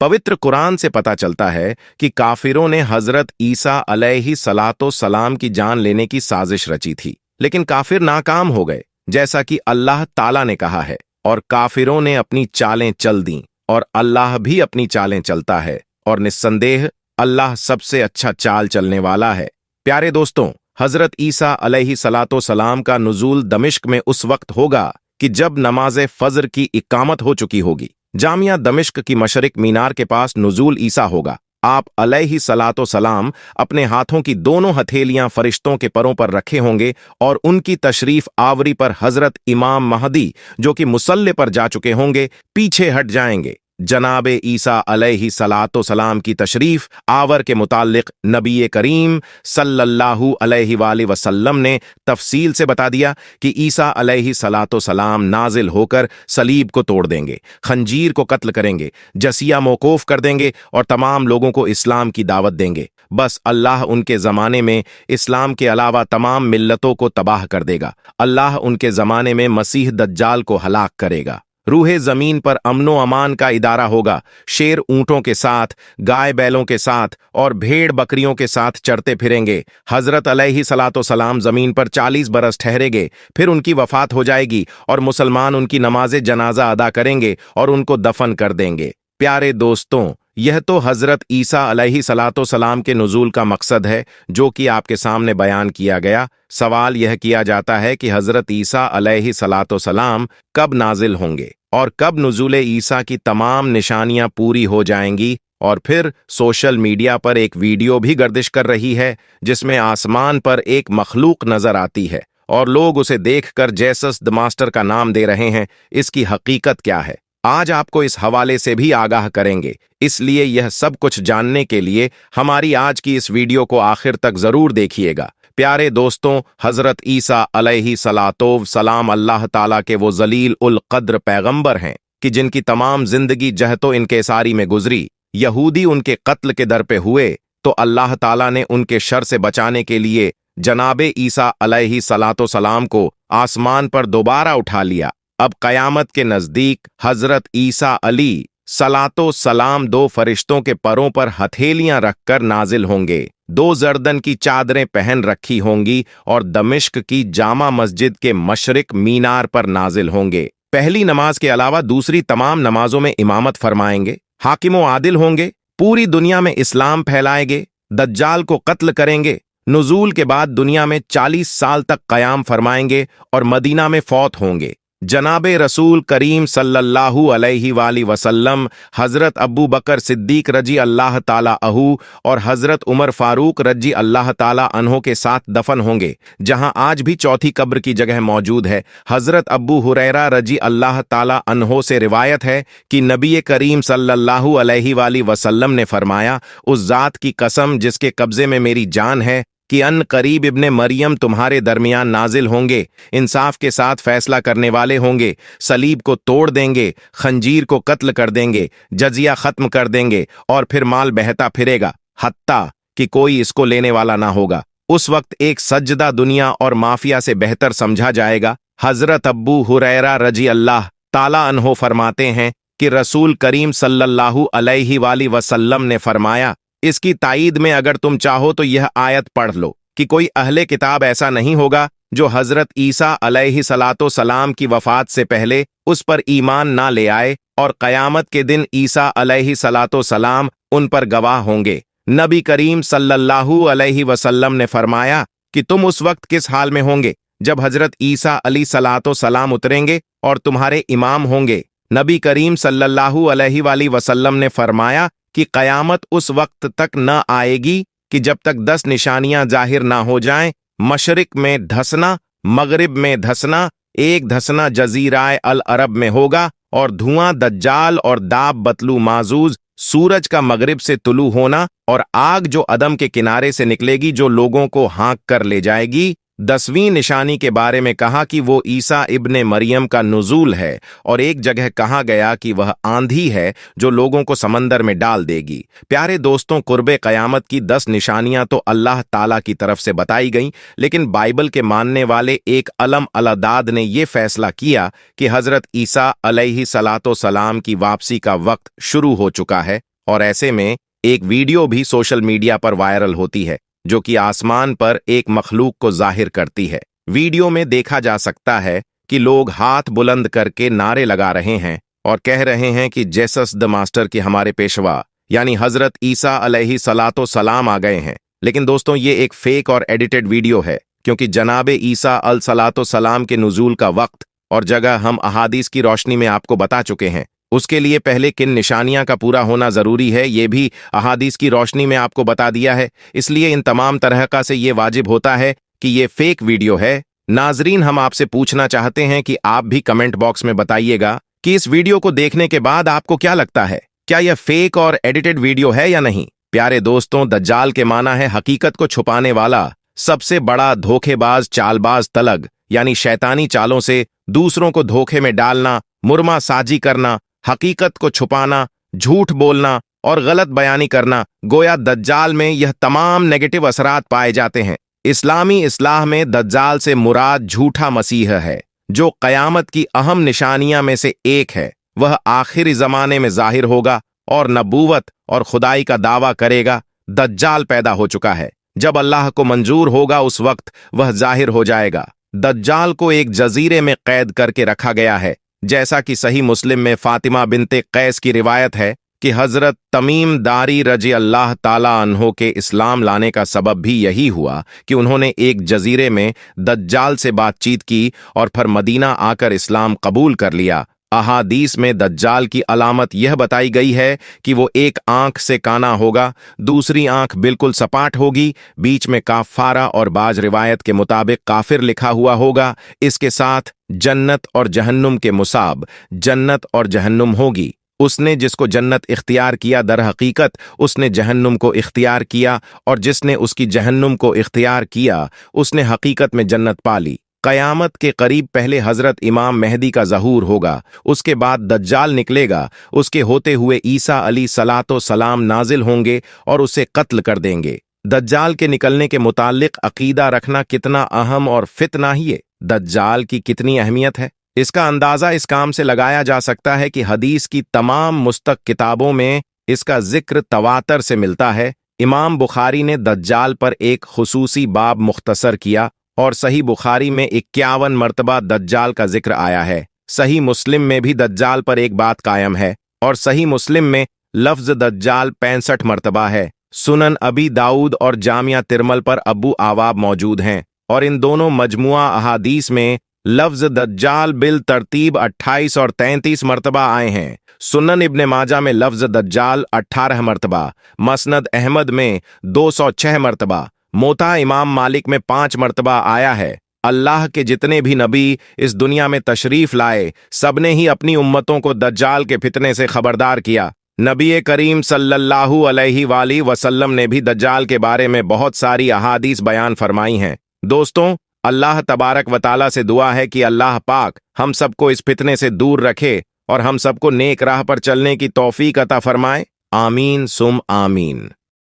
पवित्र कुरान से पता चलता है कि काफिरों ने हजरत ईसा अलैहि सलातो सलाम की जान लेने की साजिश रची थी, लेकिन काफिर नाकाम हो गए, जैसा कि अल्लाह ताला ने कहा है। और काफिरों ने अपनी चालें चल दीं, और अल्लाह भी अपनी चालें चलता है, और निस्संदेह अल्लाह सबसे अच्छा चाल चलने वाला है। प्यारे दोस्तों, हजरत ईसा अलैहि सलातो सलाम का नुज़ूल दमिश्क में उस वक्त होगा कि जब नमाज फजर की इकामत हो चुकी होगी। जामिया दमिश्क की मशरिक मीनार के पास नुज़ूल ईसा होगा। आप अलैहि सलातो सलाम अपने हाथों की दोनों हथेलियां फरिश्तों के परों पर रखे होंगे, और उनकी तशरीफ आवरी पर हजरत इमाम महदी, जो कि मुसल्ले पर जा चुके होंगे, पीछे हट जाएंगे। जनाबे ईसा अलैहि सलातो सलाम की तशरीफ आवर के मुताल्लिक नबी करीम सल्लल्लाहु अलैहि वसल्लम ने तफसील से बता दिया कि ईसा अलैहि सलातो सलाम नाजिल होकर सलीब को तोड़ देंगे, खंजीर को कत्ल करेंगे, जसिया मौकूफ कर देंगे और तमाम लोगों को इस्लाम की दावत देंगे। बस अल्लाह उनके ज़माने में इस्लाम के अलावा तमाम मिल्लतों को तबाह कर देगा। अल्लाह उनके ज़माने में मसीह दज्जाल को हलाक करेगा। रूहे जमीन पर अमनो अमान का इदारा होगा। शेर ऊंटों के साथ, गाय बैलों के साथ और भेड़ बकरियों के साथ चरते फिरेंगे। हजरत अलैहि सलातो सलाम जमीन पर 40 बरस ठहरेंगे, फिर उनकी वफात हो जाएगी और मुसलमान उनकी नमाज जनाजा अदा करेंगे और उनको दफन कर देंगे। प्यारे दोस्तों, यह तो हजरत ईसा अलैहि सलातो सलाम के नुज़ूल का मकसद है, जो कि आपके सामने बयान किया गया। सवाल यह किया जाता है कि हजरत ईसा अलैहि सलातो सलाम कब नाजिल होंगे और कब नुज़ूल ईसा की तमाम निशानियां पूरी हो जाएंगी। और फिर सोशल मीडिया पर एक वीडियो भी गर्दिश कर रही है, जिसमें आसमान पर एक मखलूक नजर आती है और लोग उसे देखकर जेसस द मास्टर का नाम दे रहे हैं। इसकी हकीकत क्या है, आज आपको इस हवाले से भी आगाह करेंगे। इसलिए यह सब कुछ जानने के लिए हमारी आज की इस वीडियो को आखिर तक जरूर देखिएगा। प्यारे दोस्तों, हजरत ईसा अलैहि सलातो सलाम अल्लाह ताला के वो जलील उल कद्र पैगंबर हैं कि जिनकी तमाम जिंदगी जहतो इनकेसारी में गुजरी। यहूदी उनके कत्ल के दर पे हुए तो अल्लाह ताला ने उनके शर से बचाने के लिए जनाबे ईसा अलैहि सलातो सलाम को आसमान पर दोबारा उठा लिया। अब कयामत के नजदीक हजरत ईसा अली सलातो सलाम दो फरिश्तों के परों पर हथेलियां रखकर नाजिल होंगे। 2 जर्दन की चादरें पहन रखी होंगी और दमिश्क की जामा मस्जिद के मशरिक मीनार पर नाजिल होंगे। पहली नमाज के अलावा दूसरी तमाम नमाजों में इमामत फरमाएंगे। हाकिम आदिल होंगे, पूरी दुनिया में इस्लाम फैलाएंगे, दज्जाल को कत्ल करेंगे। नुज़ूल के बाद दुनिया में 40 साल तक क़याम फरमाएंगे और मदीना में फौत होंगे। जनाबे रसूल करीम सल्लल्लाहु अलैहि वसल्लम हजरत अबू बकर सिद्दीक रजी अल्लाह ताला अहू और हजरत उमर फारूक रजी अल्लाह ताला अन्हो के साथ दफन होंगे, जहां आज भी चौथी कब्र की जगह मौजूद है। हजरत अबू हुरैरा रजी अल्लाह ताला अन्हो से रिवायत है कि नबी करीम सल्लल्लाहु अलैहि वसल्लम ने फरमाया, उस जात की कसम जिसके कब्जे में मेरी जान है कि अन करीब इब्ने मरियम तुम्हारे दरमियान नाजिल होंगे, इंसाफ के साथ फैसला करने वाले होंगे, सलीब को तोड़ देंगे, खंजीर को कत्ल कर देंगे, जजिया खत्म कर देंगे और फिर माल बहता फिरेगा, हत्ता कि कोई इसको लेने वाला ना होगा। उस वक्त एक सज्जदा दुनिया और माफिया से बेहतर समझा जाएगा। हजरत अब्बू हुरैरा रजी अल्लाह ताला अन्हो फरमाते हैं कि रसूल करीम सल्लल्लाहु अलैहि वसल्लम ने फरमाया, इसकी ताईद में अगर तुम चाहो तो यह आयत पढ़ लो कि कोई अहले किताब ऐसा नहीं होगा जो हजरत ईसा अलैहि सलातो सलाम की वफात से पहले उस पर ईमान ना ले आए, और कयामत के दिन ईसा अलैहि सलातो सलाम उन पर गवाह होंगे। नबी करीम सल्लल्लाहु अलैहि वसल्लम ने फरमाया कि तुम उस वक्त किस हाल में होंगे जब हजरत ईसा अली सलातो सलाम उतरेंगे और तुम्हारे इमाम होंगे। नबी करीम सल्लल्लाहु अलैहि वसल्लम ने फरमाया कि कयामत उस वक्त तक न आएगी कि जब तक 10 निशानियां जाहिर ना हो जाएं। मशरिक में धसना, मगरिब में धसना, एक धसना जजीराए अल अरब में होगा और धुआं दज्जाल और दाब बतलू माजूज, सूरज का मगरिब से तुलू होना और आग जो अदम के किनारे से निकलेगी जो लोगों को हाँक कर ले जाएगी। 10वीं निशानी के बारे में कहा कि वो ईसा इब्ने मरियम का नुज़ूल है, और एक जगह कहा गया कि वह आंधी है जो लोगों को समंदर में डाल देगी। प्यारे दोस्तों, कुर्बे क़यामत की 10 निशानियां तो अल्लाह ताला की तरफ से बताई गईं, लेकिन बाइबल के मानने वाले एक अलम अलदाद ने यह फैसला किया कि हजरत ईसा अलैहि सलातो सलाम की वापसी का वक्त शुरू हो चुका है। और ऐसे में एक वीडियो भी सोशल मीडिया पर वायरल होती है जो कि आसमान पर एक मखलूक को जाहिर करती है। वीडियो में देखा जा सकता है कि लोग हाथ बुलंद करके नारे लगा रहे हैं और कह रहे हैं कि जेसस द मास्टर के हमारे पेशवा यानी हजरत ईसा अलैहि सलातो सलाम आ गए हैं। लेकिन दोस्तों ये एक फेक और एडिटेड वीडियो है, क्योंकि जनाबे ईसा अल सलातो सलाम के नुजूल का वक्त और जगह हम अहादीस की रोशनी में आपको बता चुके हैं। उसके लिए पहले किन निशानियां का पूरा होना जरूरी है ये भी अहादीस की रोशनी में आपको बता दिया है। इसलिए इन तमाम तरह का से ये वाजिब होता है कि ये फेक वीडियो है। नाजरीन, हम आपसे पूछना चाहते हैं कि आप भी कमेंट बॉक्स में बताइएगा कि इस वीडियो को देखने के बाद आपको क्या लगता है, क्या यह फेक और एडिटेड वीडियो है या नहीं। प्यारे दोस्तों, दज्जाल के माना है हकीकत को छुपाने वाला, सबसे बड़ा धोखेबाज, चालबाज, तलग यानी शैतानी चालों से दूसरों को धोखे में डालना, मुरमा साजी करना, हकीकत को छुपाना, झूठ बोलना और गलत बयानी करना। गोया दज्जाल में यह तमाम नेगेटिव असरात पाए जाते हैं। इस्लामी इस्लाह में दज्जाल से मुराद झूठा मसीह है, जो कयामत की अहम निशानियां में से एक है। वह आखिरी जमाने में जाहिर होगा और नबूवत और खुदाई का दावा करेगा। दज्जाल पैदा हो चुका है, जब अल्लाह को मंजूर होगा उस वक्त वह जाहिर हो जाएगा। दज्जाल को एक जजीरे में कैद करके रखा गया है, जैसा कि सही मुस्लिम में फातिमा बिनते कैस की रिवायत है कि हजरत तमीम दारी रजी अल्लाह ताला अन्हो के इस्लाम लाने का सबब भी यही हुआ कि उन्होंने एक जजीरे में दज्जाल से बातचीत की और फिर मदीना आकर इस्लाम कबूल कर लिया। अहादीस में दज्जाल की अलामत यह बताई गई है कि वो एक आंख से काना होगा, दूसरी आंख बिल्कुल सपाट होगी, बीच में काफारा और बाज रिवायत के मुताबिक काफिर लिखा हुआ होगा। इसके साथ जन्नत और जहन्नुम के मुसाब जन्नत और जहन्नुम होगी। उसने जिसको जन्नत इख्तियार किया दर हकीकत उसने जहन्नुम को इख्तियार किया, और जिसने उसकी जहन्नुम को इख्तियार किया उसने हकीकत में जन्नत पा ली। कयामत के करीब पहले हजरत इमाम मेहदी का ज़हूर होगा, उसके बाद दज्जाल निकलेगा। उसके होते हुए ईसा अली सलातो सलाम नाजिल होंगे और उसे कत्ल कर देंगे। दज्जाल के निकलने के मुताल्लिक अकीदा रखना कितना अहम और फितना ही है। दज्जाल की कितनी अहमियत है, इसका अंदाजा इस काम से लगाया जा सकता है कि हदीस की तमाम मुस्तक किताबों में इसका जिक्र तवातर से मिलता है। इमाम बुखारी ने दज्जाल पर एक खुसूसी बाब मुख्तसर किया और सही बुखारी में 51 मरतबा दज्जाल का जिक्र आया है। सही मुस्लिम में भी दज्जाल पर एक बात कायम है और सही मुस्लिम में लफ्ज दज्जाल 65 मरतबा है। सुनन अबी दाऊद और जामिया तिरमल पर अबू आवाब मौजूद हैं और इन दोनों मजमुआ अहादीस में लफ्ज दज्जाल बिल तरतीब 28 और 33 मरतबा आए हैं। सुनन इब्ने माजा में लफ्ज दज्जाल 18 मरतबा, मसनद अहमद में 206 मरतबा, मोता इमाम मालिक में 5 मरतबा आया है। अल्लाह के जितने भी नबी इस दुनिया में तशरीफ लाए, सबने ही अपनी उम्मतों को दज्जाल के फितने से खबरदार किया। नबी करीम सल्लल्लाहु अलैहि वसल्लम ने भी दज्जाल के बारे में बहुत सारी अहादीस बयान फरमाई हैं। दोस्तों, अल्लाह तबारक व तआला से दुआ है कि अल्लाह पाक हम सबको इस फितने से दूर रखे और हम सबको नेक राह पर चलने की तौफीक अता फरमाए। आमीन सुम आमीन।